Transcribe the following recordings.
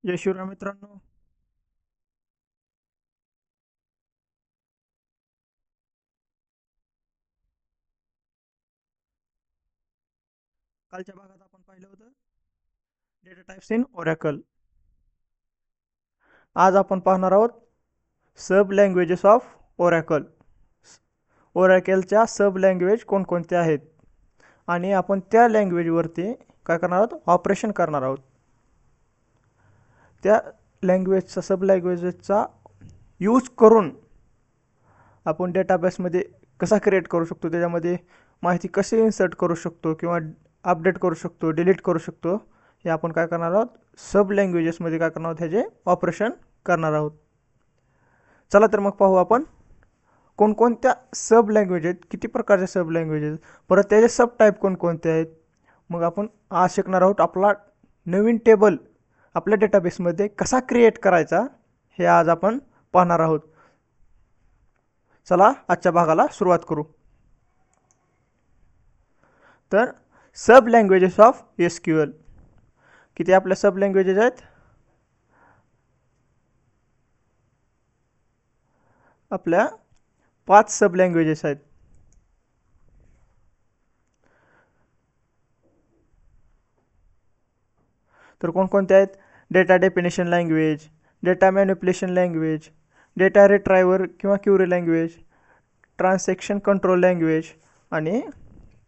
जय शिवराम मित्रांनो. कालच्या भागात आपण पाहिलं होतं डेटा टाइप्स इन ओरॅकल. आज आपण पाहणार आहोत सब लँग्वेजेस ऑफ ओरॅकल. ओरॅकलच्या सब लँग्वेज कोणकोणत्या आहेत आणि आपण त्या लँग्वेजवरती काय करणार आहोत, ऑपरेशन करणार आहोत. त्या लँग्वेजचा सब लँग्वेजेसचा यूज करून आपण डेटाबेसमध्ये कसा क्रिएट करू शकतो, त्याच्यामध्ये माहिती कशी इन्सर्ट करू शकतो किंवा अपडेट करू शकतो, डिलीट करू शकतो, हे आपण काय करणार आहोत, सब लँग्वेजेसमध्ये काय करणार आहोत, ह्याचे ऑपरेशन करणार आहोत. चला तर मग पाहू आपण कोणकोणत्या सब लँग्वेज आहेत, किती प्रकारचे सब लँग्वेज आहेत, परत त्याचे सब टाईप कोणकोणते आहेत. मग आपण आज शिकणार आहोत आपला नवीन टेबल आपल्या डेटाबेसमध्ये कसा क्रिएट करायचा, हे आज आपण पाहणार आहोत. चला आजच्या भागाला सुरुवात करू. तर सब लँग्वेजेस ऑफ SQL. किती आपल्या सब लँग्वेजेस आहेत? आपल्या 5 सब लँग्वेजेस आहेत. तर कोणकोणते आहेत? Data definition language, data manipulation language, data retriever किंवा query language, transaction control language आणि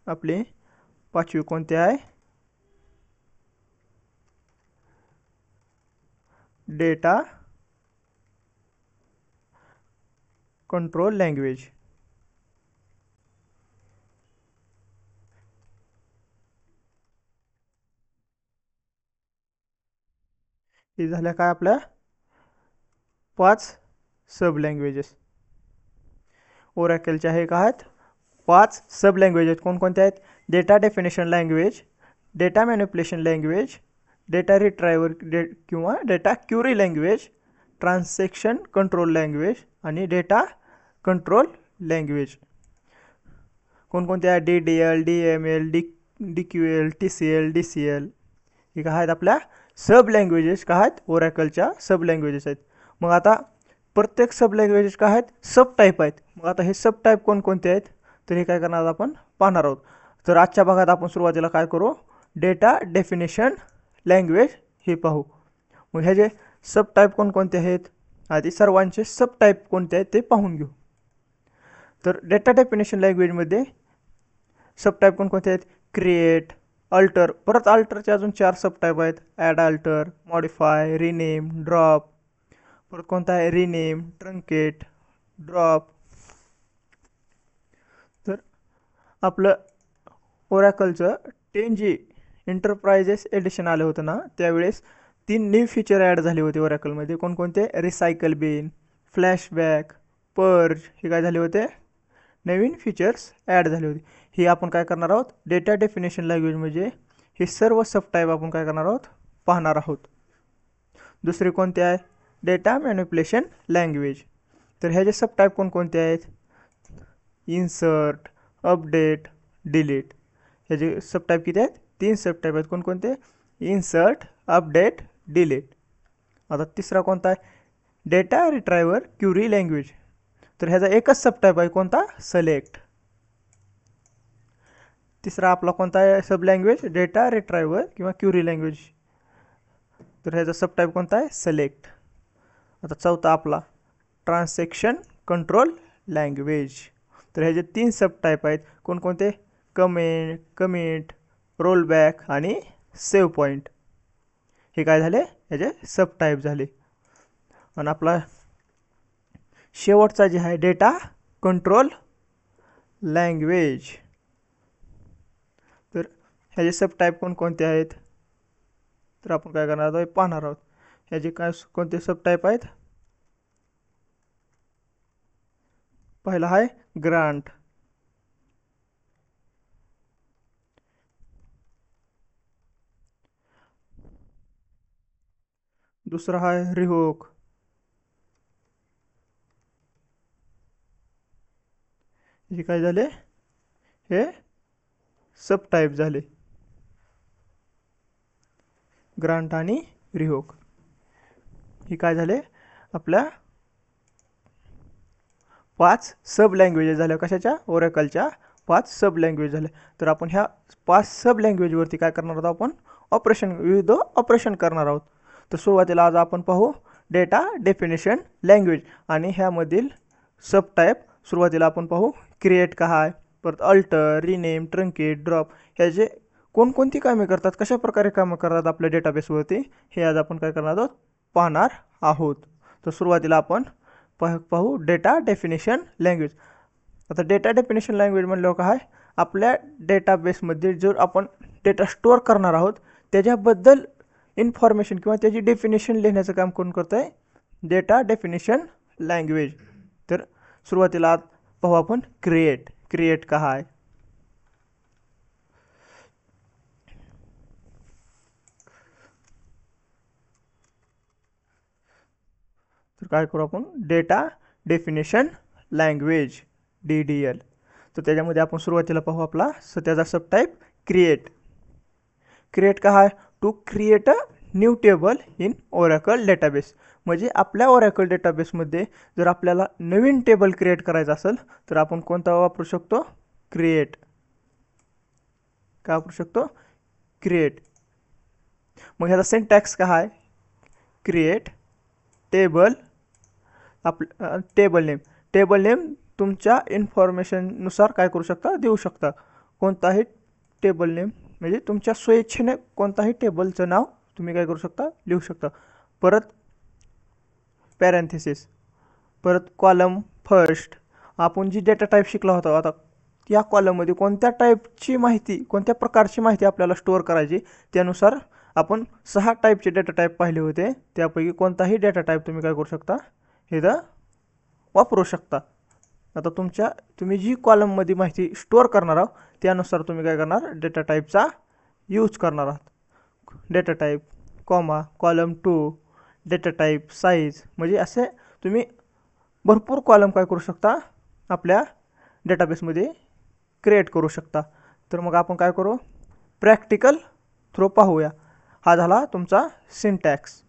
आपली 5वी कोणती आहे? Data control language. हे झाल्या काय आपल्या 5 सब लँग्वेजेस. ओरॅकलच्या हे काय आहेत? 5 सब लँग्वेजेस. कोणकोणत्या आहेत? Data definition language, data manipulation language, data retriever किंवा data query language, transaction control language आणि डेटा कंट्रोल लँग्वेज. कोणकोणत्या? DDL, DML, DQL, TCL, DCL. हे काय आहेत आपल्या सब लँग्वेजेस, काय आहेत? ओरॅकलच्या सब लँग्वेजेस आहेत. मग आता प्रत्येक सब लँग्वेजेस काय आहेत? सब टाईप आहेत. मग आता हे सब टाईप कोणकोणते आहेत, तर हे काय करणार आपण पाहणार आहोत. तर आजच्या भागात आपण सुरुवातीला काय करू, डेटा डेफिनेशन लँग्वेज हे पाहू. मग ह्याचे सब टाईप कोणकोणते आहेत, आधी सर्वांचे सब टाईप कोणते आहेत ते पाहून घेऊ. तर डेटा डेफिनेशन लँग्वेजमध्ये सब टाईप कोणकोणते आहेत? क्रिएट, अल्टर, परत अल्टरचे अजून 4 सब टाईप आहेत. Add alter, modify, rename, drop. परत कोणता आहे? Rename, truncate, drop. तर आपलं ओरॅकलचं 10G एंटरप्राइजेस एडिशन आलं होतं ना, त्यावेळेस 3 न्यू फीचर ॲड झाले होते ओरॅकलमध्ये. कोणकोणते? रिसायकल बिन, फ्लॅशबॅक, पर्ज. हे काय झाले होते? नवीन फीचर्स ॲड झाले होते. हे आपण काय करणार आहोत, डेटा डेफिनेशन लँग्वेज म्हणजे हे सर्व सब टाईप आपण काय करणार आहोत, पाहणार आहोत. दुसरे कोणते आहे? Data manipulation language. तर ह्याचे सब टाईप कोणकोणते आहेत? Insert, update, delete. ह्याचे सब टाईप किती आहेत? 3 सब टाईप आहेत. कोणकोणते? Insert, update, delete. आता तिसरा कोणता आहे? Data retriever query language. तर ह्याचा एकच सब टाईप आहे, कोणता? सिलेक्ट. तिसरा आपला कोणता आहे सब लँग्वेज? डेटा रिट्रायव्हर किंवा क्युरी लँग्वेज. तर ह्याचा सब टाईप कोणता आहे? सिलेक्ट. आता चौथा आपला ट्रान्झॅक्शन कंट्रोल लँग्वेज. तर ह्याचे 3 सब टाईप आहेत. कोणकोणते? कमिट, रोलबॅक आणि सेव्ह पॉईंट. हे काय झाले? ह्याचे सब टाईप झाले. आणि आपला शेवटचा जे आहे डेटा कंट्रोल लँग्वेज. तर ह्याचे सब टाईप कोणकोणते आहेत, तर आपण काय करणार आहोत, पाहणार आहोत. ह्याचे काय कोणते सब टाईप आहेत? पहिला आहे ग्रांट, दुसरा आहे रिहोक, हे काय झाले? हे सब टाईप झाले, ग्रांट आणि रिहोक. ही काय झाले आपल्या 5 सब लँग्वेजेस झाल्या. कशाच्या? ओरॅकलच्या 5 सब लँग्वेज झाल्या. तर आपण ह्या 5 सब लँग्वेजवरती काय करणार आहोत? आपण विविध ऑपरेशन करणार आहोत. तर सुरुवातीला आज आपण पाहू डेटा डेफिनेशन लँग्वेज आणि ह्यामधील सब टाईप. सुरुवातीला आपण पाहू क्रिएट काय आहे, परत अल्टर, रिनेम, ट्रंकेट, ड्रॉप ह्याचे कोणकोणती कामे करतात, कशा प्रकारे कामं करतात आपल्या डेटाबेसवरती, हे आज आपण काय करणार आहोत? पाहणार आहोत. तर सुरुवातीला आपण पाहू डेटा डेफिनेशन लँग्वेज. आता डेटा डेफिनेशन लँग्वेज म्हणल्यावर काय? आपल्या डेटाबेसमध्ये जर आपण डेटा स्टोअर करणार आहोत त्याच्याबद्दल इन्फॉर्मेशन किंवा त्याची डेफिनेशन लिहिण्याचं काम कोण करतं आहे? Data definition language. तर सुरुवातीला पाहू आपण क्रिएट काय आहे. तर काय करू आपण? Data definition language DDL. तर त्याच्यामध्ये आपण सुरुवातीला पाहू आपला त्याचा सब टाईप क्रिएट काय आहे? To create a new table in Oracle database. म्हणजे आपल्या ओरॅकल डेटाबेसमध्ये जर आपल्याला नवीन टेबल क्रिएट करायचा असेल तर आपण कोणता वापरू शकतो? क्रिएट. काय वापरू शकतो? क्रिएट. मग ह्याचा सिंटॅक्स काय आहे? क्रिएट टेबल टेबल नेम तुमच्या इन्फॉर्मेशननुसार काय करू शकता? देऊ शकता. कोणताही टेबल नेम म्हणजे तुमच्या स्वेच्छेने कोणताही टेबलचं नाव तुम्ही काय करू शकता? लिहू शकता. परत पॅरेंथेसिस, परत कॉलम फर्स्ट. आपण जी डेटा टाईप शिकला होता, आता या कॉलममध्ये कोणत्या टाईपची माहिती, कोणत्या प्रकारची माहिती आपल्याला स्टोअर करायची त्यानुसार आपण 6 टाईपचे डेटा टाईप पाहिले होते. त्यापैकी कोणताही डेटा टाईप तुम्ही काय करू शकता? हे वापरू शकता. आता तुम्ही जी कॉलममध्ये माहिती स्टोअर करणार आहात त्यानुसार तुम्ही काय करणार? डेटा टाईपचा यूज करणार आहात. Data type comma column 2 data type size, म्हणजे असे तुम्ही भरपूर कॉलम काय करू शकता? आपल्या डेटाबेसमध्ये क्रिएट करू शकता. तर मग आपण काय करू? प्रॅक्टिकल थ्रू पाहूया. हा झाला तुमचा सिंटॅक्स.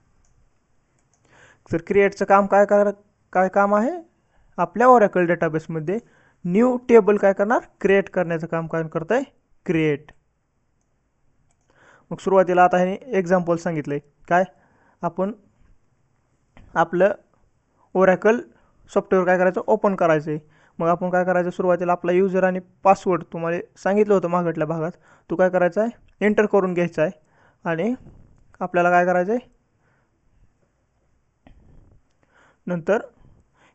तर क्रिएटचं काम काय काम आहे? आपल्या ओरॅकल डेटाबेसमध्ये न्यू टेबल काय करणार? क्रिएट करण्याचं काम काय करत आहे? क्रिएट. मग सुरुवातीला आता हे एक्झाम्पल सांगितलं आहे. काय? आपण आपलं ओरॅकल सॉफ्टवेअर काय करायचं? ओपन करायचं आहे. मग आपण काय करायचं? सुरुवातीला आपला यूजर आणि पासवर्ड तुम्हाला सांगितलं होतं मागच्या भागात, तो काय करायचा आहे? एंटर करून घ्यायचा आहे. आणि आपल्याला काय करायचं आहे? नंतर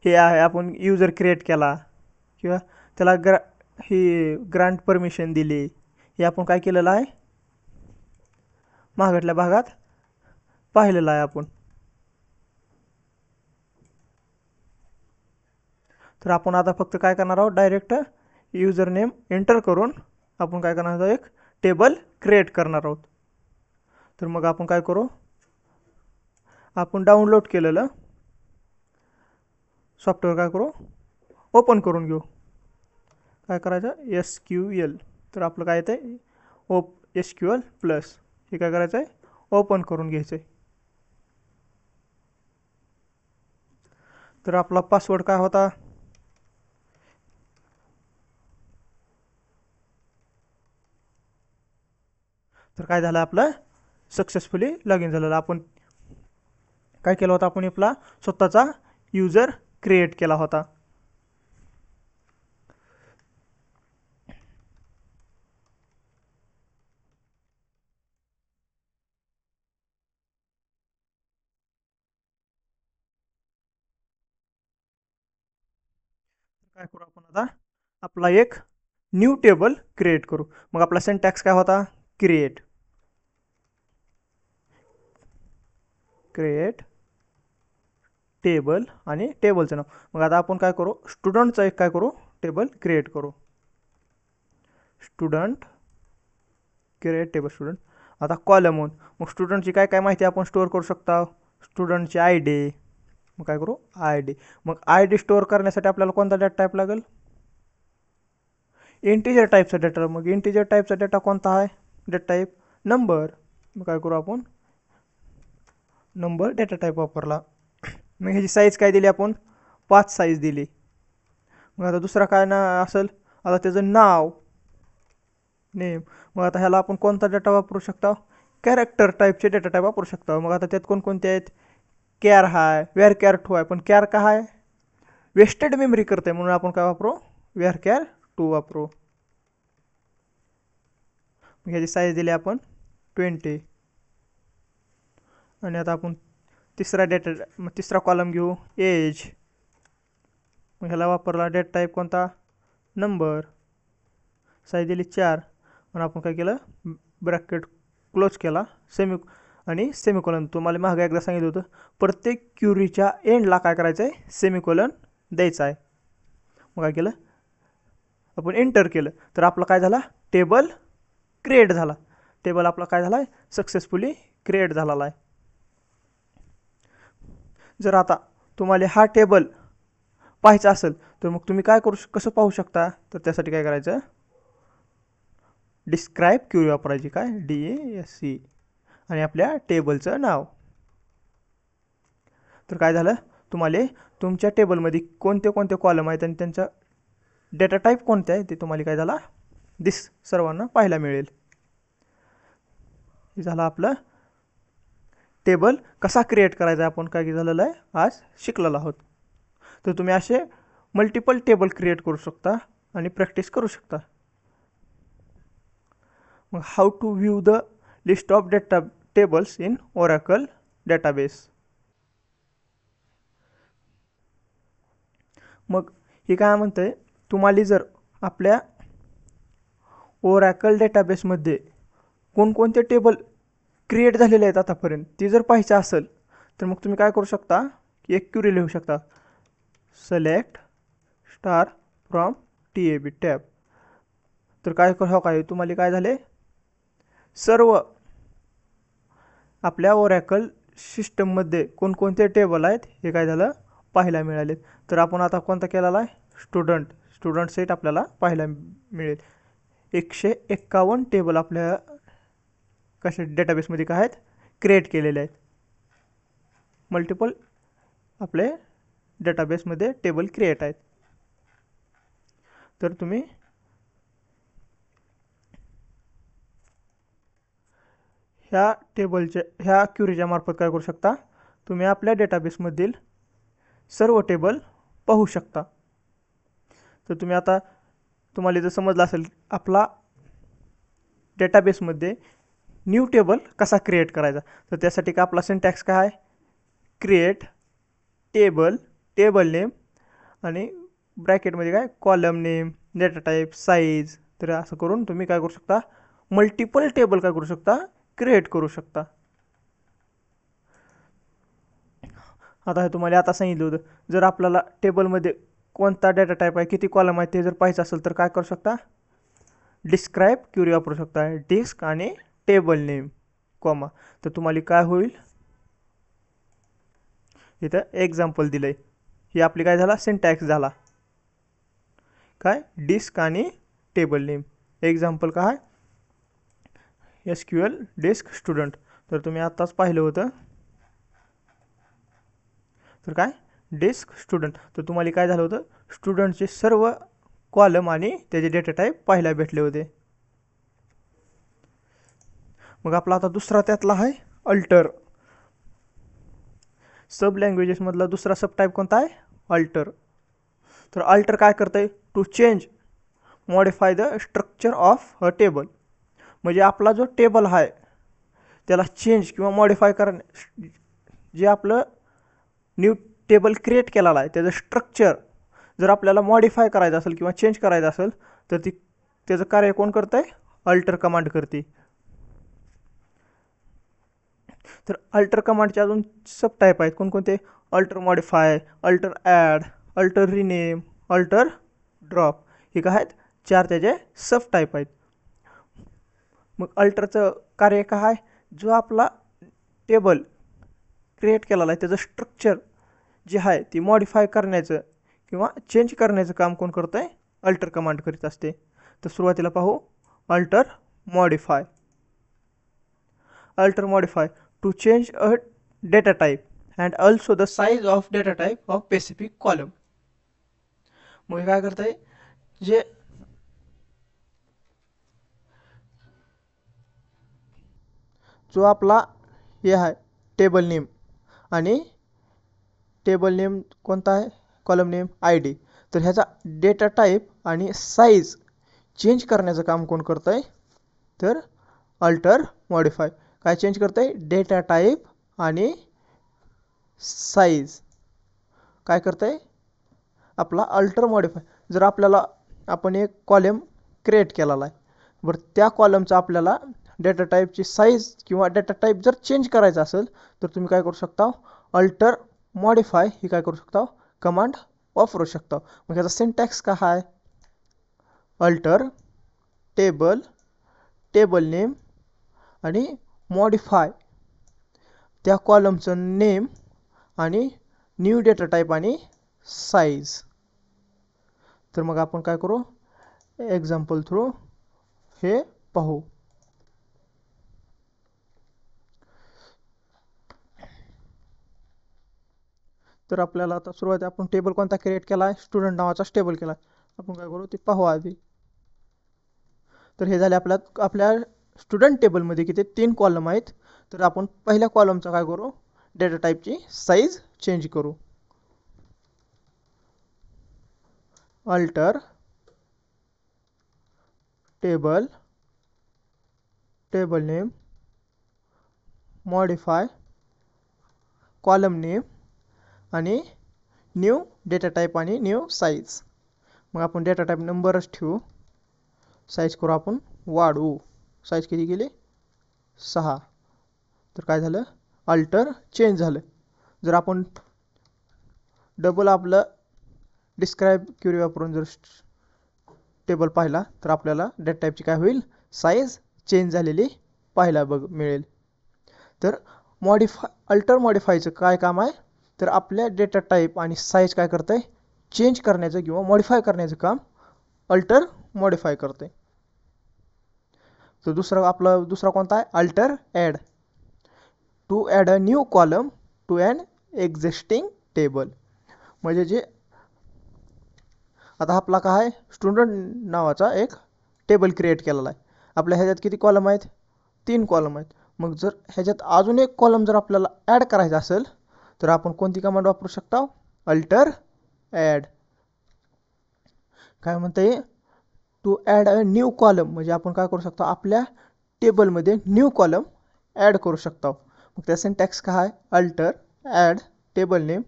हे आहे आपण यूजर क्रिएट केला किंवा त्याला ग्रांट परमिशन दिली, हे आपण काय केलेलं आहे? मागच्या भागात पाहिलेलं आहे आपण. तर आपण आता फक्त काय करणार आहोत? डायरेक्ट यूजर नेम एंटर करून आपण काय करणार आहोत? एक टेबल क्रिएट करणार आहोत. तर मग आपण काय करू? आपण डाउनलोड केलेलं सॉफ्टवेअर काय करू? ओपन करून घेऊ. काय करायचं? SQL. तर आपलं काय येतं? SQL plus. हे काय करायचं आहे? ओपन करून घ्यायचं आहे. तर आपला पासवर्ड काय होता? तर काय झालं? आपलं सक्सेसफुली लॉग इन झालेलं. आपण काय केलं होतं? आपण आपला स्वतःचा यूजर क्रिएट केला होता. काय करू आपण आता? आपला एक न्यू टेबल क्रिएट करू. मग आपला सिंटॅक्स काय होता? क्रिएट टेबल आणि टेबलचं नाव. मग आता आपण काय करू? स्टुडंटचं एक काय करू? टेबल क्रिएट करू. Student create table student. आता कॉलम 1. मग स्टुडंटची काय काय माहिती आपण स्टोअर करू शकता? स्टुडंटची ID. मग काय करू? ID. मग ID स्टोअर करण्यासाठी आपल्याला कोणता डेटा टाईप लागेल? इंटिजर टाईपचा डेटा. मग इंटिजर टाईपचा डेटा कोणता आहे? Data type number. मग काय करू आपण? नंबर डेटा टाईप वापरला. मग ह्याची साईज काय दिली आपण, 5 साईज दिली. मग आता दुसरा काय ना असेल, आता त्याचं नाव नेम. मग आता ह्याला आपण कोणता डेटा वापरू शकता, कॅरेक्टर टाईपचे डेटा टाईप वापरू शकता. मग आता त्यात कोणकोणते आहेत, कॅर हाय, वेअर कॅर टू आहे. पण कॅर का आहे, वेस्टेड मेमरी करते म्हणून आपण काय वापरू, वेअर कॅर टू वापरू. मग ह्याची साईज दिली आपण 20. आणि आता आपण तिसरा कॉलम घेऊ, एज. मग ह्याला वापरला डेटा टाईप कोणता, नंबर. साईज दिली 4. आणि आपण काय केलं, ब्रॅकेट क्लोज केला, सेमिकोलन. तुम्हाला मागे एकदा सांगितलं होतं, प्रत्येक क्युरीच्या एंडला काय करायचं आहे, सेमिकोलन द्यायचा आहे. मग काय केलं, आपण एंटर केलं तर आपला काय झाला, टेबल क्रिएट झाला. टेबल आपला काय झाला आहे, सक्सेसफुली क्रिएट झालेला आहे. जर आता तुम्हाला हा टेबल पाहायचा असेल तर मग तुम्ही काय कसं पाहू शकता, तर त्यासाठी काय करायचं, डिस्क्राईब क्युरी वापरायची, काय DASC, आणि आपल्या टेबलचं नाव. तर काय झालं, तुम्हाला तुमच्या टेबलमध्ये कोणते कोणते कॉलम आहेत आणि त्यांचा डेटा टाईप कोणते आहे ते तुम्हाला काय झाला, सर्वांना पाहायला मिळेल. हे झालं आपलं टेबल कसा क्रिएट करायचा आपण काय झालेलं आहे आज शिकलेलो आहोत. तर तुम्ही असे मल्टिपल टेबल क्रिएट करू शकता आणि प्रॅक्टिस करू शकता. मग how to view the list of data tables in Oracle database. मग हे काय म्हणतंय, तुम्हाला जर आपल्या ओरॅकल डेटाबेसमध्ये कोणकोणते टेबल क्रिएट झालेले आहेत आतापर्यंत ती जर पाहायचं असेल तर मग तुम्ही काय करू शकता की एक क्युरी लिहू शकता, select star from TAB tab. तर काय काय तुम्हाला काय झाले, सर्व आपल्या ओरॅकल सिस्टममध्ये कोणकोणते टेबल आहेत हे काय झालं पाहायला मिळाले. तर आपण आता कोणता केलेला आहे, स्टुडंट सेट आपल्याला पाहायला मिळेल. 151 टेबल आपल्या कशा डेटाबेसमध्ये काय आहेत, क्रिएट केलेले आहेत. मल्टिपल आपले डेटाबेसमध्ये टेबल क्रिएट आहेत. तर तुम्ही ह्या क्युरीच्या मार्फत काय करू शकता, तुम्ही आपल्या डेटाबेसमधील सर्व टेबल पाहू शकता. तर तुम्ही आता तुम्हाला जर समजलं असेल आपला डेटाबेसमध्ये न्यू टेबल कसा क्रिएट करायचा, तर त्यासाठी का आपला सिंटॅक्स काय आहे, क्रिएट टेबल नेम आणि ब्रॅकेटमध्ये काय column name, data type, size. तर असं करून तुम्ही काय करू शकता, मल्टिपल टेबल काय करू शकता, क्रिएट करू शकता. आता हे तुम्हाला आता सांगितलं होतं, जर आपल्याला टेबलमध्ये कोणता डेटा टाईप आहे, किती कॉलम आहे ते जर पाहायचं असेल तर काय करू शकता, डिस्क्राईब क्युरी वापरू शकता, डिस्क आणि टेबल नेम कॉमा. तर तुम्हाला काय होईल, इथं एक्झाम्पल दिलंय, ही आपली काय झाला सिंटॅक्स झाला, काय डिस्क आणि टेबल नेम. एक्झाम्पल काय, SQL डिस्क स्टुडंट. तर तुम्ही आत्ताच पाहिलं होतं, तर काय डिस्क स्टुडंट. तर तुम्हाला काय झालं होतं, स्टुडंटचे सर्व कॉलम आणि त्याचे डेटा टाईप पाहायला भेटले होते. मग आपला आता दुसरा त्यातला आहे अल्टर. सब लँग्वेजेसमधला दुसरा सब टाईप कोणता आहे, अल्टर. तर अल्टर काय करतंय, to change modify the structure of a table. म्हणजे आपला जो टेबल आहे त्याला चेंज किंवा मॉडिफाय करणे, जे आपलं न्यू टेबल क्रिएट केलेला आहे त्याचं स्ट्रक्चर जर आपल्याला मॉडिफाय करायचं असेल किंवा चेंज करायचं असेल तर त्याचं कार्य कोण करतं आहे, अल्टर कमांड करते. तर अल्टर कमांडचे अजून सब टाईप आहेत कोणकोणते, alter modify, alter add, alter rename, alter drop. हे काय आहेत, 4 त्याचे सब टाईप आहेत. मग अल्टरचं कार्य काय आहे, जो आपला टेबल क्रिएट केलेला आहे त्याचं स्ट्रक्चर जे आहे ती मॉडिफाय करण्याचं किंवा चेंज करण्याचं काम कोण करतं आहे, अल्टर कमांड करीत असते. तर सुरुवातीला पाहू, alter modify. Alter modify to change a data type and also the size of data type of specific column. मग हे काय करतंय, जे जो आपला हे आहे टेबल नेम आणि टेबल नेम कोणता आहे, कॉलम नेम आय डी, तर ह्याचा डेटा टाईप आणि साईज चेंज करण्याचं काम कोण करतं आहे, तर अल्टर मॉडिफाय. काय चेंज करतं आहे, डेटा टाईप आणि साईज काय करतं आहे, आपला अल्टर मॉडिफाय. जर आपल्याला आपण एक कॉलम क्रिएट केलेला आहे, बरं त्या कॉलमचा आपल्याला डेटा टाईपची साईज किंवा डेटा टाईप जर चेंज करायचा असेल तर तुम्ही काय करू शकता, अल्टर मॉडिफाय ही काय करू शकता, कमांड वापरू शकता. मग ह्याचा सिंटॅक्स काय आहे, अल्टर टेबल, टेबल नेम आणि मॉडिफाय त्या कॉलमचं नेम आणि न्यू डेटा टाईप आणि साईज. तर मग आपण काय करू, एक्झाम्पल थ्रू हे पाहू. तर आपल्याला आता सुरुवात आपण टेबल कोणता क्रिएट केला आहे, स्टुडंट नावाचाच टेबल केला आहे. आपण काय करू ते पाहू आधी. तर हे झाले आपल्या स्टुडंट टेबलमध्ये किती 3 कॉलम आहेत. तर आपण पहिल्या कॉलमचा काय करू, डेटा टाईपची साईज चेंज करू. Alter table, table name, modify column name आणि न्यू डेटा टाईप आणि न्यू साईज. मग आपण डेटा टाईप नंबरच ठेवू, साईज करू आपण वाढवू. साईज किती केली, 6. तर काय झालं, अल्टर चेंज झालं. जर आपण डबल आपलं डिस्क्राईब क्युरी वापरून जर टेबल पाहिला तर आपल्याला डेटा टाईपची काय होईल, साईज चेंज झालेली पाहायला मिळेल. तर अल्टर मॉडिफायचं काय काम आहे, तर आपल्या डेटा टाईप आणि साईज काय करतं आहे, चेंज करण्याचं किंवा मॉडिफाय करण्याचं काम अल्टर मॉडिफाय करते. तर दुसरा कोणता आहे, alter add, to add a new column to an existing table. म्हणजे जे आता आपला काय आहे, स्टुडंट नावाचा एक टेबल क्रिएट केलेला आहे. आपल्या ह्याच्यात किती कॉलम आहेत, 3 कॉलम आहेत. मग जर ह्याच्यात अजून एक कॉलम जर आपल्याला ॲड करायचा असेल तर आपण कोणती कमांड वापरू शकता, अल्टर ॲड. काय म्हणते, to add a new column, म्हणजे आपण काय करू शकतो, आपल्या टेबलमध्ये न्यू कॉलम ॲड करू शकतो. मग त्या सिंटॅक्स काय आहे, alter add table name,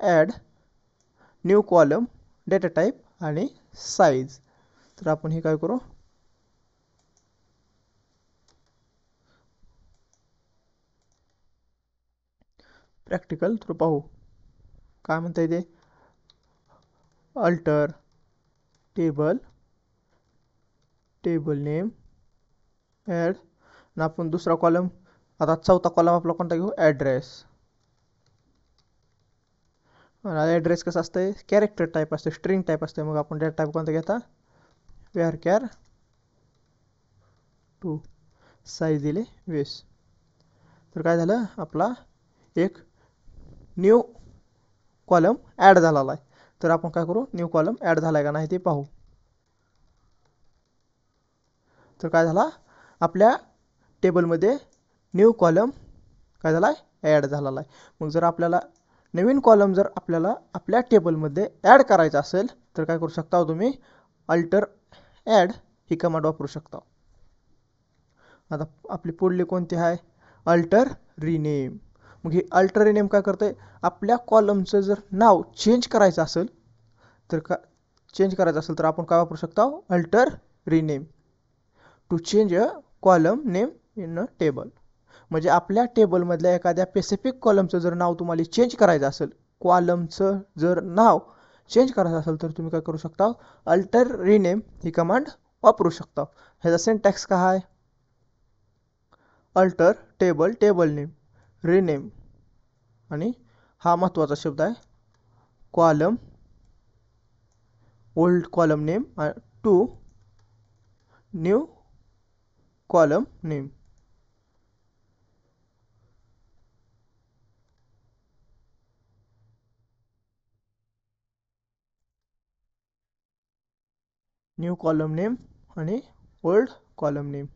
add new column, data type आणि साईज. तर आपण हे काय करू, प्रॅक्टिकल थ्रू पाहू. काय म्हणता येते, alter table, table name, add, आणि आपण दुसरा कॉलम, आता चौथा कॉलम आपला कोणता घेऊ, ॲड्रेस. ॲड्रेस कसं असतं, कॅरेक्टर टाईप असते, स्ट्रिंग टाईप असते. मग आपण डेटा टाईप कोणता घेता, varchar 2, साईज दिले 20. तर काय झालं, आपला एक न्यू कॉलम ॲड झालेला आहे. तर आपण काय करू, न्यू कॉलम ॲड झाला आहे का नाही ते पाहू. तर काय झाला, आपल्या टेबलमध्ये न्यू कॉलम काय झाला आहे, ॲड झालेला आहे. मग जर आपल्याला नवीन कॉलम जर आपल्याला आपल्या टेबलमध्ये ॲड करायचा असेल तर काय करू शकता तुम्ही, अल्टर ॲड ही कमांड वापरू शकता. आता आपली पुढली कोणती आहे, अल्टर रिनेम. मग ही अल्टर रिनेम काय करते, आपल्या कॉलमचं जर नाव चेंज करायचं असेल तर आपण काय वापरू शकता, alter rename to change a column name in a table. म्हणजे आपल्या टेबलमधल्या एखाद्या स्पेसिफिक कॉलमचं जर नाव तुम्हाला चेंज करायचं असेल, कॉलमचं जर नाव चेंज करायचं असेल तर तुम्ही काय करू शकता, अल्टर रिनेम ही कमांड वापरू शकता. ह्याचा सिंटॅक्स काय आहे, alter table, table name, rename आणि हा महत्त्वाचा शब्द आहे, column, old column name to new column name. New column name आणि ओल्ड कॉलम नेम.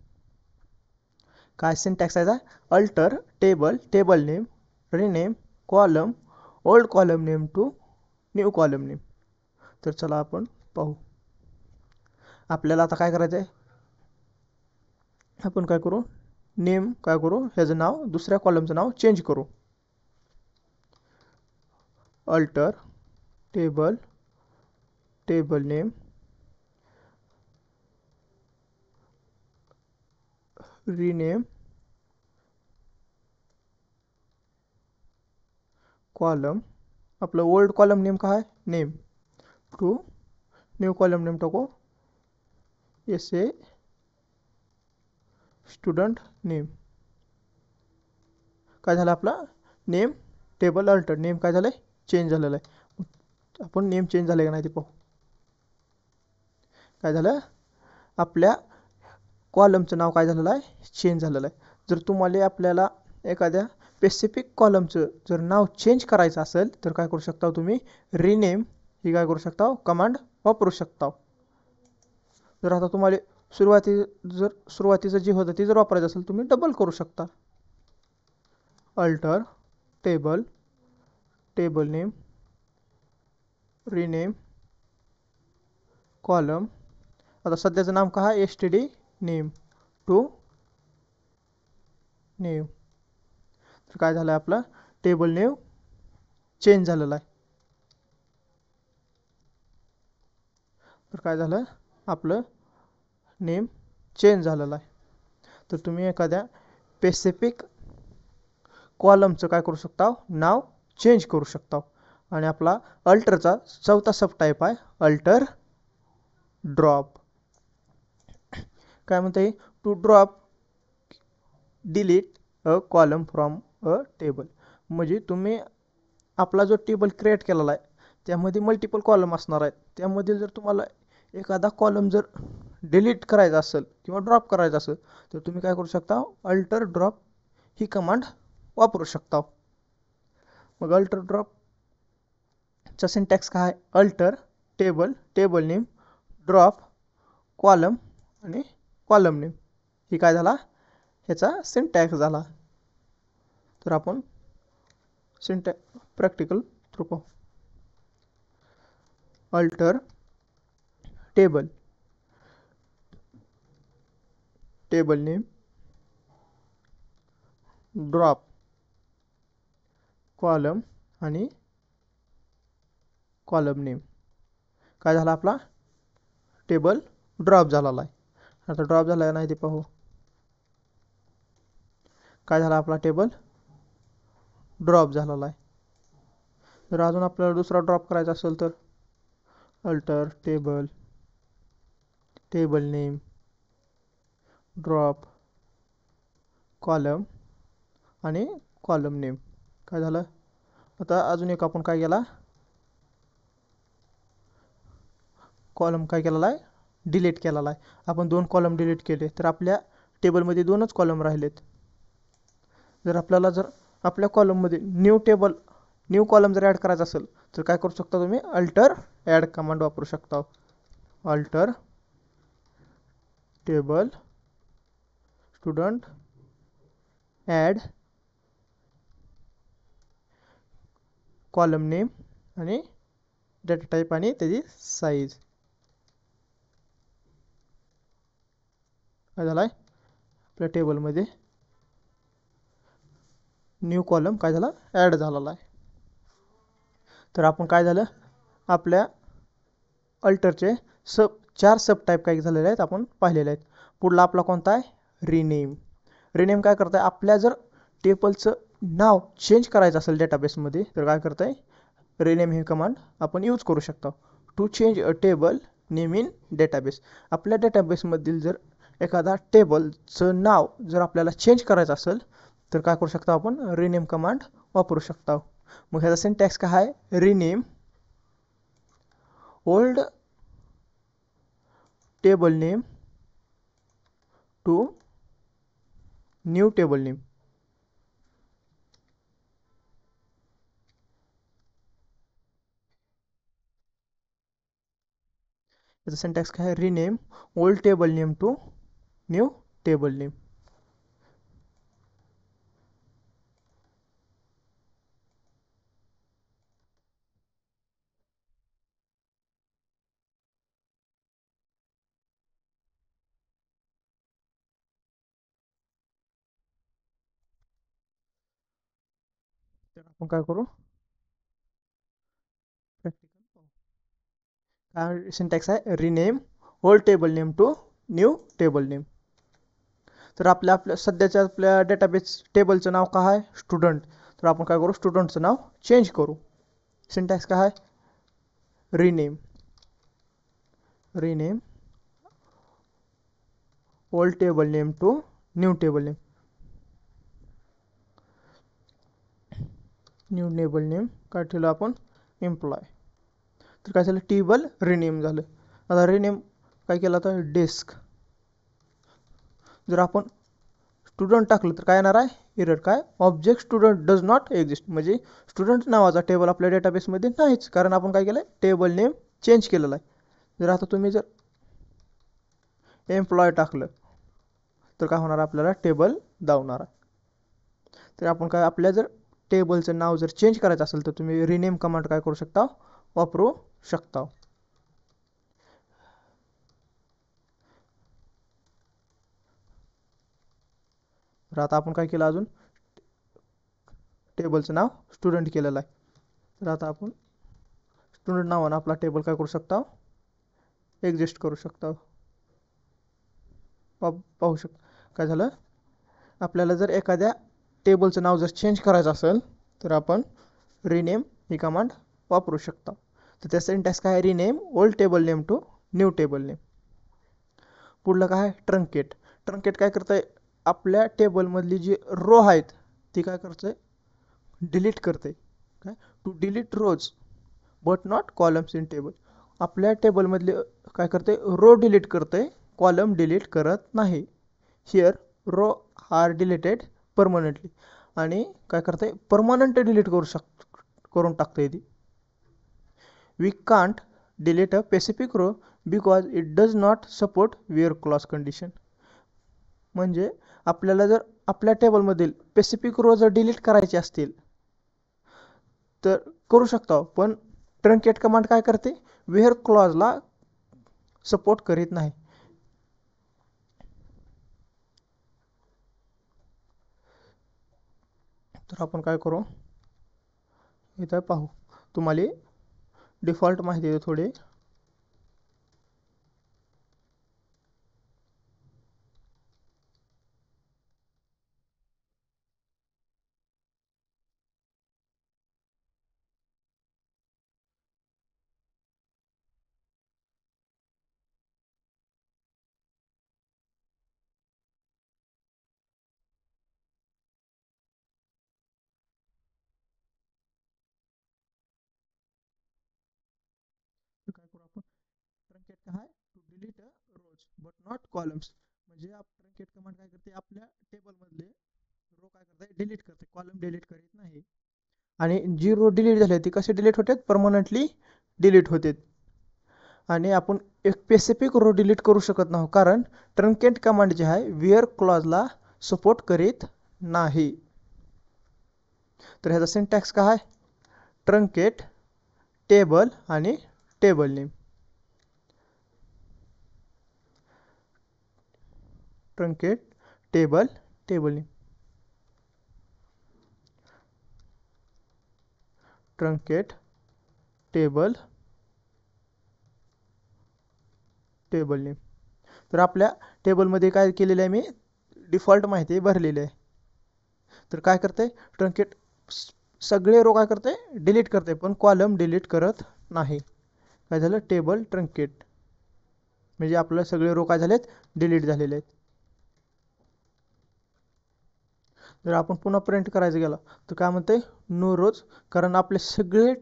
काय सिंटॅक्स आहे? Alter table table name rename column old column name to new column name. तर चला आपण पाहू. आपल्याला आता काय करायचं आहे? आपण काय करू? नेम काय करू? ह्याचं नाव दुसऱ्या कॉलमचं नाव चेंज करू. Alter table table name rename column. आपलं ओल्ड कॉलम नेम काय? Name to new column name टाकू SA स्टुडंट नेम. काय झालं? आपला नेम टेबल अल्टर नेम काय झालं? चेंज झालेलं आहे. आपण नेम चेंज झाले का नाही ते पाहू. काय झालं? आपल्या कॉलमचं नाव काय झालेलं आहे? चेंज झालेलं आहे. जर तुम्हाला आपल्याला एखाद्या स्पेसिफिक कॉलमचं जर नाव चेंज करायचं असेल तर काय करू शकता तुम्ही? रिनेम ही काय करू शकता? कमांड वापरू शकता. जर आता तुम्हाला सुरुवातीचं जे होतं ते जर वापरायचं असेल तुम्ही डबल करू शकता. Alter table table name rename column. आता सध्याचं नाम काय आहे? STD name to name. तर काय झालं? आपलं टेबल नेम चेंज झालेलं आहे. तर काय झालं? आपलं नेम चेंज झालेलं आहे. तर तुम्ही एखाद्या स्पेसिफिक कॉलमचं काय करू शकता? नाव चेंज करू शकता. आणि आपला अल्टरचा चौथा सब टाईप आहे अल्टर ड्रॉप. काय म्हणते? To drop delete a column from a table. म्हणजे तुम्ही आपला जो टेबल क्रिएट केलेला आहे त्यामध्ये मल्टिपल कॉलम असणार आहेत. त्यामधील जर तुम्हाला एखादा कॉलम जर डिलीट करायचा असेल किंवा ड्रॉप करायचा असेल तर तुम्ही काय करू शकता? अल्टर ड्रॉप ही कमांड वापरू शकता. मग अल्टर ड्रॉपचा सिंटॅक्स काय? Alter table table name drop column आणि कॉलम नेम. ही काय झाला? ह्याचा सिंटॅक्स झाला. तर आपण प्रॅक्टिकल थ्रू पाहू. Alter table table name drop column आणि कॉलम नेम. काय झाला? आपला टेबल ड्रॉप झालेला आहे. आता ड्रॉप झाला आहे नाही ते पाहू. काय झाला? आपला टेबल ड्रॉप झालेला आहे. जर अजून आपल्याला दुसरा ड्रॉप करायचा असेल तर alter table table name drop column आणि कॉलम नेम. काय झालं? आता अजून एक आपण काय केला? कॉलम काय केलेला आहे? डिलीट केलेला आहे. आपण 2 कॉलम डिलीट केले तर आपल्या टेबलमध्ये 2च कॉलम राहिलेत. जर आपल्याला आपल्या कॉलममध्ये न्यू कॉलम जर ॲड करायचा असेल तर काय करू शकता तुम्ही? अल्टर ॲड कमांड वापरू शकता. Alter table student add column name आणि डेटा टाईप आणि त्याची साईज. काय झालं आहे? आपल्या टेबलमध्ये न्यू कॉलम काय झाला? ॲड झालेला आहे. तर आपण काय झालं? आपल्या अल्टरचे 4 सब टाईप काय झालेले आहेत आपण पाहिलेले आहेत. पुढला आपला कोणता आहे? रिनेम. रिनेम काय करत आहे? आपल्या जर टेबलचं नाव चेंज करायचं असेल डेटाबेसमध्ये तर काय करत आहे? रिनेम ही कमांड आपण यूज करू शकतो. To change a table name in database. आपल्या डेटाबेसमधील जर एखादा टेबलचं नाव जर आपल्याला चेंज करायचं असेल तर काय करू शकतो? आपण रिनेम कमांड वापरू शकतो. मग ह्याचा सिंटॅक्स काय आहे? Rename old table name to new table name. याचा सिंटॅक्स काय आहे, rename old table name to new table name. तर आपण काय करू, प्रॅक्टिकल पाहू. काय सिंटॅक्स आहे, rename old table name to new table name. तर आपल्या सध्याच्या आपल्या डेटाबेस टेबलचं नाव काय आहे, स्टुडंट. तर आपण काय करू, स्टुडंटचं नाव चेंज करू. सिंटॅक्स काय आहे, rename old table name to new table name. New table name काय ठेवलं आपण, एम्प्लॉय. तर काय झालं, टेबल रिनेम झालं. आता रिनेम काय केलं, तर डेस्क. जर आपण स्टुडंट टाकलं तर काय येणार आहे, एरर. काय, object student does not exist. म्हणजे स्टुडंट नावाचा टेबल आपल्या डेटाबेसमध्ये नाहीच, कारण आपण काय केलं आहे, टेबल नेम चेंज केलेला आहे. जर आता तुम्ही जर एम्प्लॉय टाकलं तर काय होणार, आपल्याला टेबल दावणार आहे. तर आपण काय, आपल्या जर टेबलचं नाव जर चेंज करायचं असेल तर तुम्ही रिनेम कमांड काय करू शकता, वापरू शकता. तर आता आपण काय केलं, अजून टेबलचं नाव स्टुडंट केलेलं आहे. तर आता आपण स्टुडंट नावानं आपला टेबल काय करू शकता, एक्झिस्ट करू शकता. पाहू शकता काय झालं, आपल्याला जर एखाद्या टेबलचं नाव जर चेंज करायचं असेल तर आपण रिनेम ही कमांड वापरू शकता. तर त्या सिंटॅक्स काय, rename old table name to new table name. पुढलं काय आहे, ट्रंकेट. ट्रंकेट काय करतं आहे, आपल्या टेबलमधली जी रो आहेत ती काय करतं आहे, डिलीट करते. काय, to delete rows but not columns in table. आपल्या टेबलमधले काय करते, रो डिलीट करते, कॉलम डिलीट करत नाही. Here row are deleted permanently. आणि काय करते, परमनंट डिलीट करून टाकते ती. We can't delete a specific row because it does not support where clause condition. म्हणजे आपल्याला जर आपल्या टेबलमधील स्पेसिफिक रो जर डिलीट करायचे असतील तर करू शकता, पण ट्रंकेट कमांड काय करते, वेअर क्लॉजला सपोर्ट करीत नाही. तर आपण काय करू, इथं पाहू, तुम्हाला डिफॉल्ट माहिती आहे थोडी. काय करू आपण, ट्रंकेट काय, to delete rows but not columns. म्हणजे ट्रंकेट कमांड काय करते, आपल्या टेबलमधले रो काय करते, डिलीट करते, कॉलम डिलीट करीत नाही. आणि जी रो डिलीट झाली ती कशी डिलीट होते, परमनंटली डिलीट होते. आणि आपण एक स्पेसिफिक रो डिलीट करू शकत नाही, कारण ट्रंकेट कमांड जे आहे वेअर क्लॉजला सपोर्ट करीत नाही. तर ह्याचा सिंटॅक्स काय आहे, ट्रंकेट टेबल आणि table name. Truncate table table name. Truncate table table name. तर आपल्या टेबलमध्ये काय केलेलं आहे, मी डिफॉल्ट माहिती भरलेली आहे. तर काय करते, ट्रंकेट सगळे रो काय करते, डिलीट करते, पण कॉलम डिलीट करत नाही. काय झालं, टेबल ट्रंकेट. म्हणजे आपले सगळे रो काय झालेत, डिलीट झालेले आहेत. जर आपण पुन्हा प्रिंट करायचं गेला तर काय म्हणते, नो रोज. कारण आपले सगळे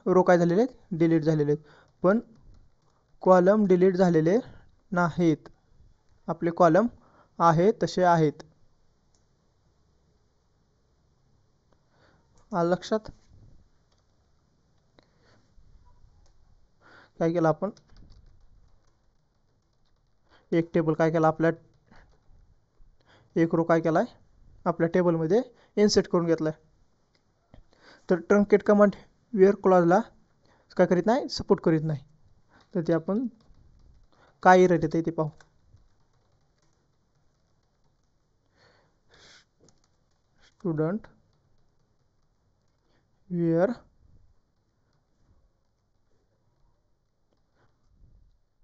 रो काय झालेले आहेत, डिलीट झालेले आहेत, पण कॉलम डिलीट झालेले नाहीत. आपले कॉलम आहे तसे आहेत. आलं लक्षात. काय केलं आपण, एक टेबल काय केला आपल्या एक रो काय केला आहे आपल्या टेबलमध्ये इन्सर्ट करून घेतला आहे. तर ट्रंकेट कमांड वेअर क्लॉजला काय करीत नाही, सपोर्ट करीत नाही. तर ते आपण काय एरर येते ते पाहू. स्टुडंट वेअर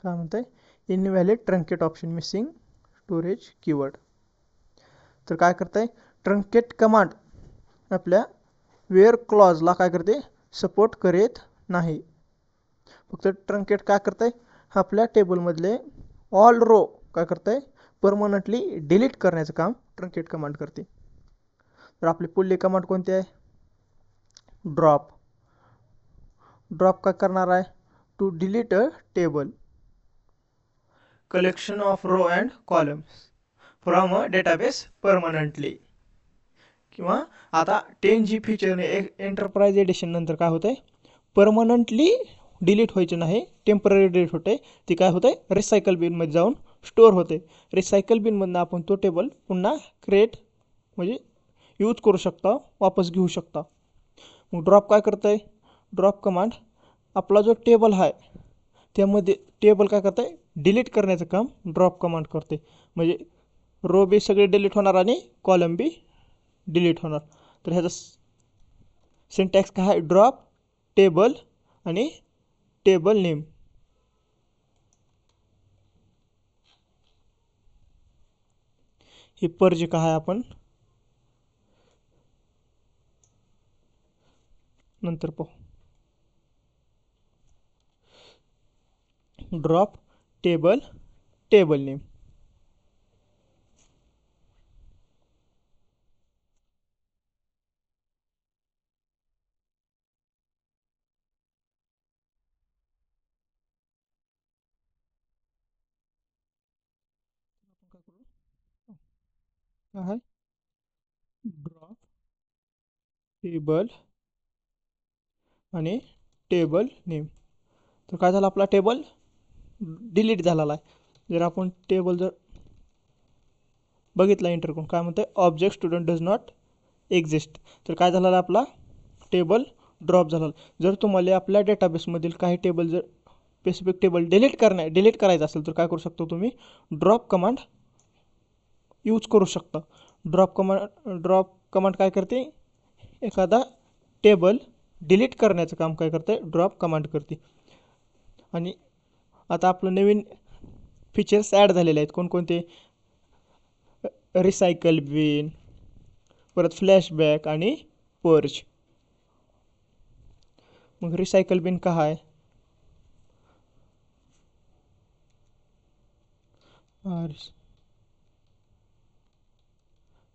काय म्हणतंय, invalid truncate option missing storage keyword. तर काय करतंय, ट्रंकेट कमांड आपल्या वेअर क्लॉजला काय करते, सपोर्ट करीत नाही. फक्त ट्रंकेट काय करतंय, आपल्या टेबलमधले ऑल रो काय करतंय, परमनंटली डिलीट करण्याचं काम ट्रंकेट कमांड करते. तर आपली पुढली कमांड कोणती आहे, ड्रॉप. ड्रॉप काय करणार आहे, to delete a table collection of row and columns from a database permanently. किंवा आता 10G फीचरने एंटरप्राइज एडिशन नंतर काय होतंय, परमनंटली डिलीट व्हायचं नाही, टेम्पररी डिलीट होते. ती काय होते, रिसायकल बिनमध्ये जाऊन स्टोअर होते. रिसायकल बिनमधनं आपण तो टेबल पुन्हा क्रिएट म्हणजे यूज करू शकता, वापस घेऊ शकता. मग ड्रॉप काय करतं आहे, ड्रॉप कमांड आपला जो टेबल आहे त्यामध्ये टेबल काय करतं आहे, डिलीट करण्याचं काम ड्रॉप कमांड करते. म्हणजे रो बी सगळे डिलीट होणार आणि कॉलम बी डिलीट होणार. तर ह्याचा सिंटॅक्स काय आहे, ड्रॉप टेबल आणि टेबल नेम. हे पर्ज काय आहे आपण नंतर पाहू. Drop table table name. काय आहे, ड्रॉप टेबल आणि टेबल नेम. तर काय झालं, आपला टेबल डिलीट झालेला आहे. जर आपण टेबल जर बघितला एंटर करून काय म्हणते, object student does not exist. तर काय झालेलं आपला टेबल ड्रॉप झाला. जर तुम्हाला आपल्या डेटाबेसमधील काही टेबल जर स्पेसिफिक टेबल डिलीट करायचं असेल तर काय करू शकतो, तुम्ही ड्रॉप कमांड यूज करू शकता. ड्रॉप कमांड काय करते, एखादा टेबल डिलीट करण्याचं काम काय करते, ड्रॉप कमांड करते. आणि आता आपलं नवीन फीचर्स ॲड झालेले आहेत. कोणकोणते, रिसायकल बिन, परत फ्लॅशबॅक आणि पर्ज. मग रिसायकल बिन का आहे,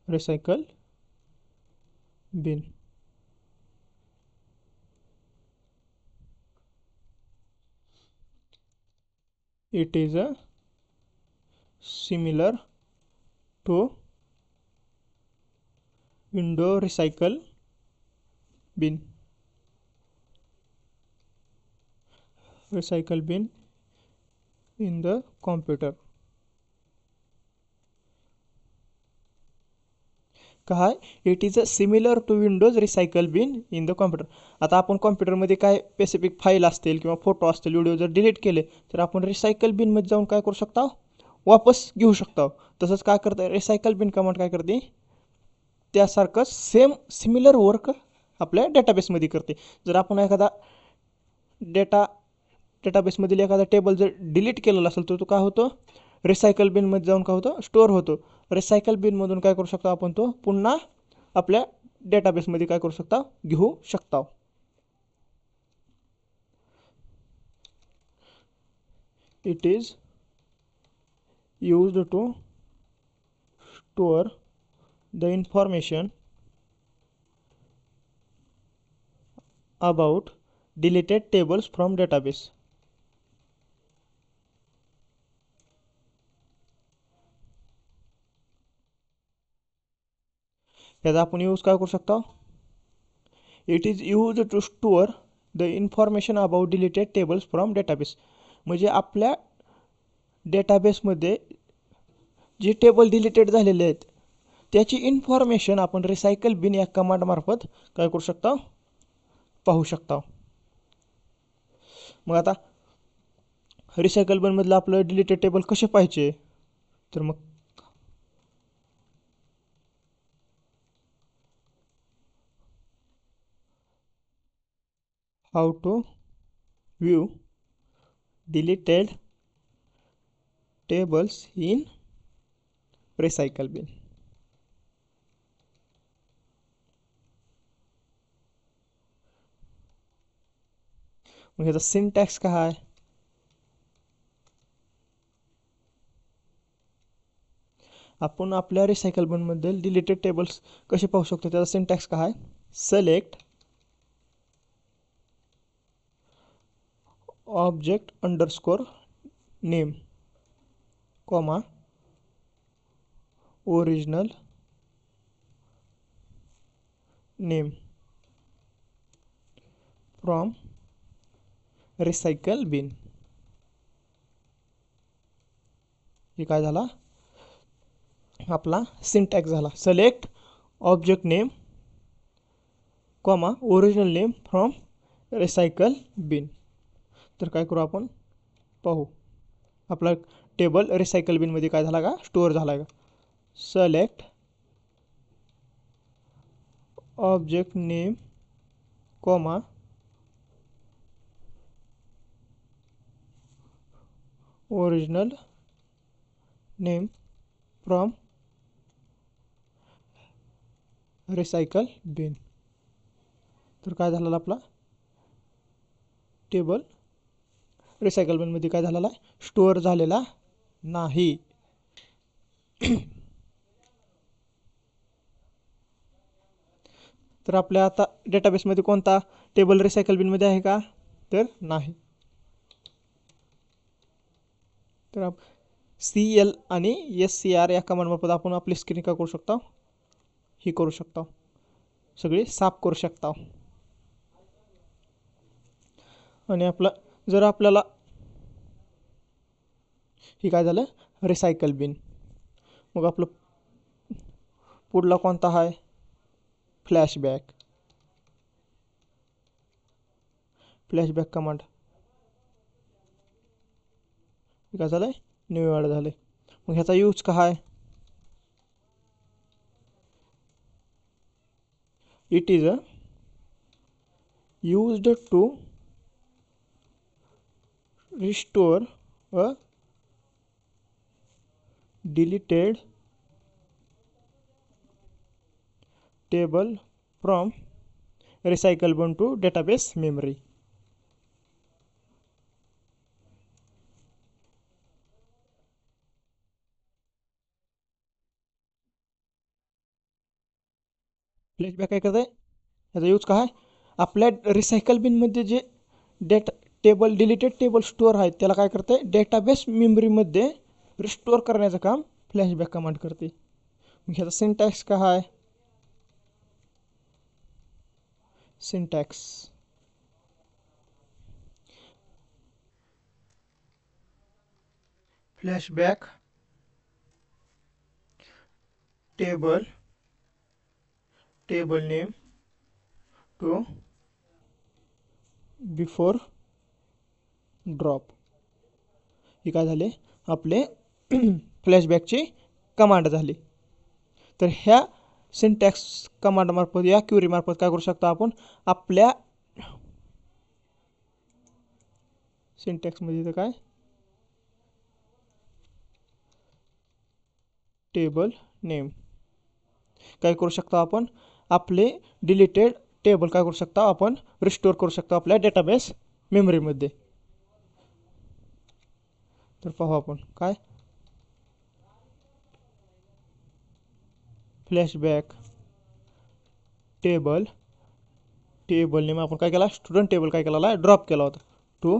recycle bin. It is a similar to window recycle bin. Recycle bin in the computer. काय, it is a similar to Windows recycle bin in the computer. आता आपण कॉम्प्युटरमध्ये काय स्पेसिफिक फाईल असतील किंवा फोटो असतील, व्हिडिओ जर डिलीट केले तर आपण रिसायकल बिनमध्ये जाऊन काय करू शकता, वापस घेऊ शकता. तसंच काय करतं, रिसायकल बिन कमांड काय करते, त्यासारखं सेम सिमिलर वर्क आपल्या डेटाबेसमध्ये करते. जर आपण एखादा डेटाबेसमधील एखादा टेबल जर डिलीट केलेला असेल तर तो काय होतो, रिसायकल बिनमध्ये जाऊन काय होतं, स्टोअर होतो. रिसायकल बिनमधून काय करू शकतो आपण, तो पुन्हा आपल्या डेटाबेसमध्ये काय करू शकता, घेऊ शकता. It is used to store the information about deleted tables from database. याचा आपण यूज काय करू शकता, it is use to store the information about deleted tables from database. म्हणजे आपल्या डेटाबेसमध्ये जे टेबल डिलीटेड झालेले आहेत त्याची इन्फॉर्मेशन आपण रिसायकल बिन या कमांडमार्फत काय करू शकता, पाहू शकता. मग आता रिसायकल बिनमधलं आपलं डिलीटेड टेबल कसे पाहिजे, तर मग how to view deleted tables in recycle bin. मग ह्याचा सिंटॅक्स काय आहे, आपण आपल्या रिसायकल बिनमध्ये डिलीटेड टेबल्स कसे पाहू शकतो त्याचा सिंटॅक्स काय आहे. Select object underscore name comma original name from recycle bin. हे काय झाला, आपला सिंटॅक्स झाला. Select object name comma original name from recycle bin. तर काय करू आपण पाहू, आपला टेबल रिसायकल बिनमध्ये काय झाला का, स्टोअर झाला का. Select object name comma original name from recycle bin. तर काय झालेला आपला टेबल रिसायकल बिनमध्ये काय झालेला आहे, स्टोअर झालेला नाही. तर आपल्या आता डेटाबेसमध्ये कोणता टेबल रिसायकल बिनमध्ये आहे का, तर नाही. तर CL आणि SCR या कमांडमार्फत आपण आपली स्क्रीन काय करू शकता, ही करू शकता, सगळी साफ करू शकता. आणि आपला जर आपल्याला ही काय झालं रिसायकल बिन, मग आपलं पुढला कोणता आहे, फ्लॅशबॅक. फ्लॅशबॅक कमांड काय झालं, न्यू ॲड झाले. मग ह्याचा यूज काय आहे, it is used to restore a deleted table from recycle bin to database memory. Flashback काय करत आहे, ह्याचा यूज काय आहे, आपल्या रिसायकल बिनमध्ये जे टेबल डिलीटेड टेबल स्टोअर आहेत त्याला काय करते, डेटाबेस मेमरीमध्ये रिस्टोअर करण्याचं काम फ्लॅशबॅक कमांड करते. मग ह्याचा सिंटॅक्स काय आहे, syntax flashback table name to before drop. हे काय झाले, आपले फ्लॅशबॅकची कमांड झाली. तर ह्या सिंटॅक्स कमांडमार्फत या क्युरीमार्फत काय करू शकता आपण, आपल्या सिंटॅक्समध्ये तर काय टेबल नेम काय करू शकता आपण, आपले डिलीटेड टेबल काय करू शकता आपण, रिस्टोअर करू शकता आपल्या डेटाबेस मेमरीमध्ये. तर पाहू आपण काय, फ्लॅशबॅक टेबल नेम आपण काय केला, स्टुडंट टेबल काय केला, ड्रॉप केला होता टू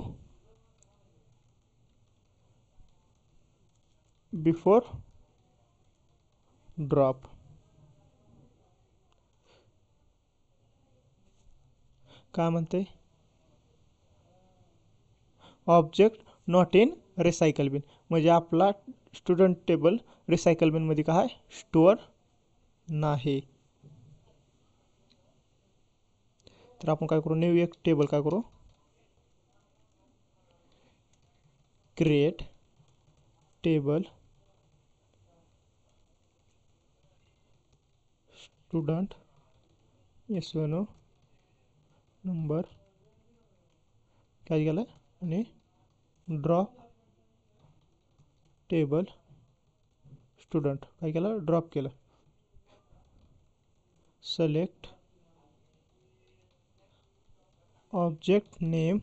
बिफोर ड्रॉप. काय म्हणते, ऑब्जेक्ट नॉट इन रिसायकल बिन, म्हणजे आपला स्टुडंट टेबल रिसायकल बिनमध्ये काय स्टोअर नाही. तर आपण काय करू, न्यू एक टेबल काय करू, create table student SNO number काय केलं आणि ड्रॉप टेबल स्टुडंट काय केलं, ड्रॉप केलं. सिलेक्ट ऑब्जेक्ट नेम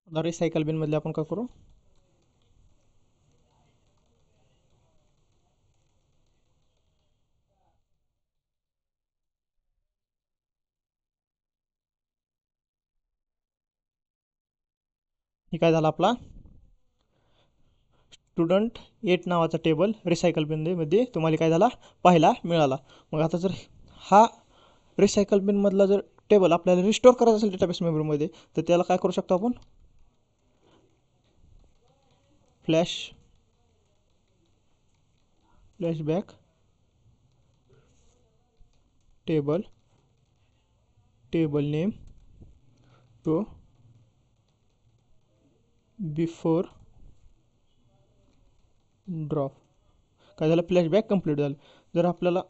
रिसायकल बिनमधले आपण काय करू, हे काय झालं आपला स्टुडंट 8 नावाचा टेबल रिसायकल बिनमध्ये तुम्हाला काय झाला पाहायला मिळाला. मग आता जर हा रिसायकल बिनमधला जर टेबल आपल्याला रिस्टोअर करायचा असेल डेटाबेस मेमरीमध्ये, तर त्याला काय करू शकतो आपण, flashback table name to before drop. काय झालं, फ्लॅशबॅक कंप्लीट झालं. जर आपल्याला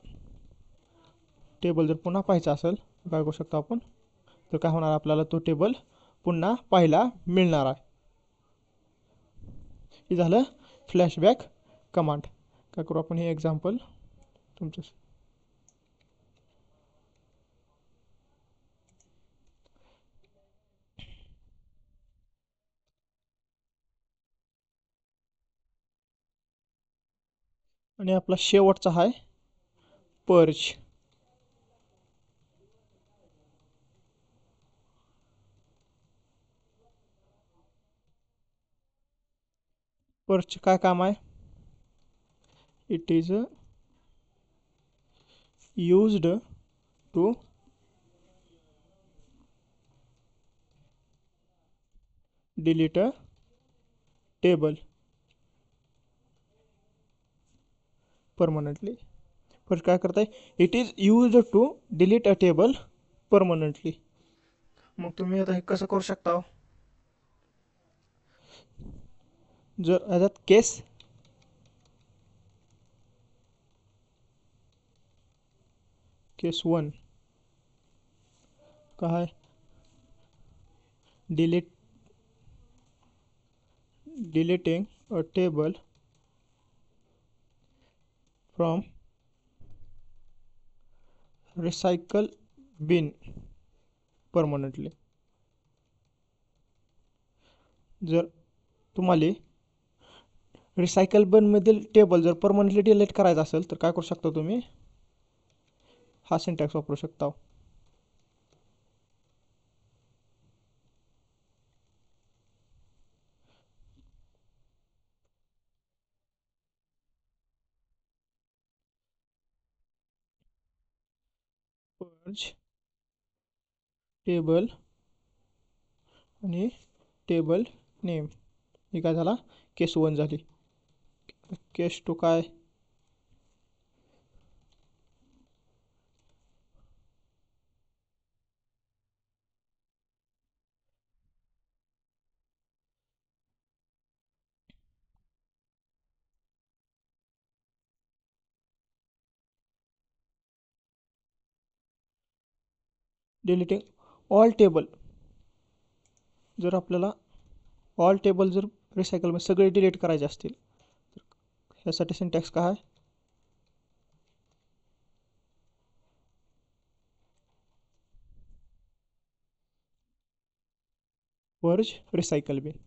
टेबल जर पुन्हा पाहायचा असेल काय करू शकतो आपण, तर काय होणार, आपल्याला तो टेबल पुन्हा पाहायला मिळणार आहे. हे झालं फ्लॅशबॅक कमांड. काय करू आपण, हे एक्झाम्पल तुमचं, आणि आपला शेवटचा आहे पर्ज. पर्जचे काय काम आहे, it is used to delete a table permanently. First काय करताय, it is used to delete a table permanently. मग तुम्ही आता हे कसं करू शकता, जर याच्यात केस 1 काय, deleting a table from recycle bin permanently. जर तुम्हाला रिसायकल बिनमधील टेबल जर परमनंटली डिलीट करायचं असेल तर काय करू शकता, तुम्ही हा सिंटॅक्स वापरू शकता, पर्ज टेबल आणि टेबल नेम. ही काय झाला, केस 1 झाली. केस 2 काय, डिलीटिंग ऑल टेबल. जर आपल्याला ऑल टेबल जर रिसायकलमध्ये सगळे डिलीट करायचे असतील तर ह्यासाठी सिंटॅक्स काय आहे? Purge recycle bin.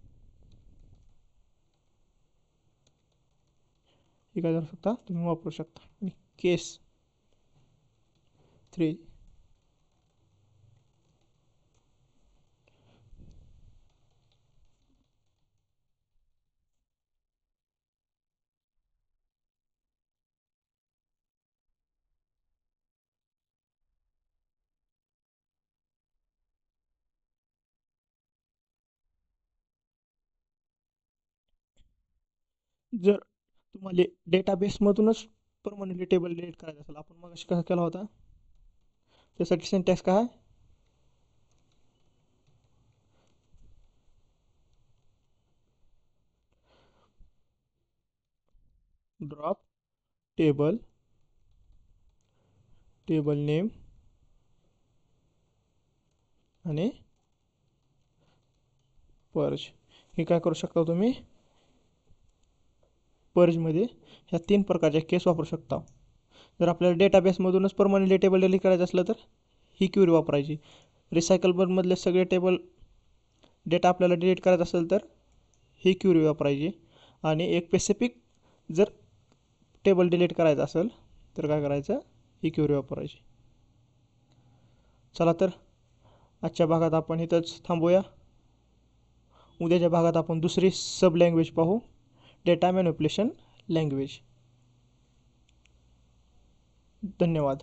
हे काय करू शकता तुम्ही वापरू शकता. आणि केस 3 जर तुम्हाला डेटाबेसमधूनच परमनंटली टेबल डिलीट करायचं असेल, आपण मग कसा केला होता, त्यासाठी सिंटॅक्स काय आहे? ड्रॉप टेबल नेम आणि पर्ज. हे काय करू शकता तुम्ही पर्जमध्ये ह्या 3 प्रकारच्या केस वापरू शकता. जर आपल्याला डेटाबेसमधूनच परमनंटली टेबल डिलीट करायचं असलं तर ही क्युरी वापरायची. रिसायकलबलमधले सगळे टेबल डेटा आपल्याला डिलीट करायचा असेल तर ही क्युरी वापरायची. आणि एक स्पेसिफिक जर टेबल डिलीट करायचं असेल तर काय करायचं, ही क्युरी वापरायची. चला तर आजच्या भागात आपण इथंच थांबूया. उद्याच्या भागात आपण दुसरी सब लँग्वेज पाहू, डेटा मॅनिप्युलेशन लँग्वेज. धन्यवाद.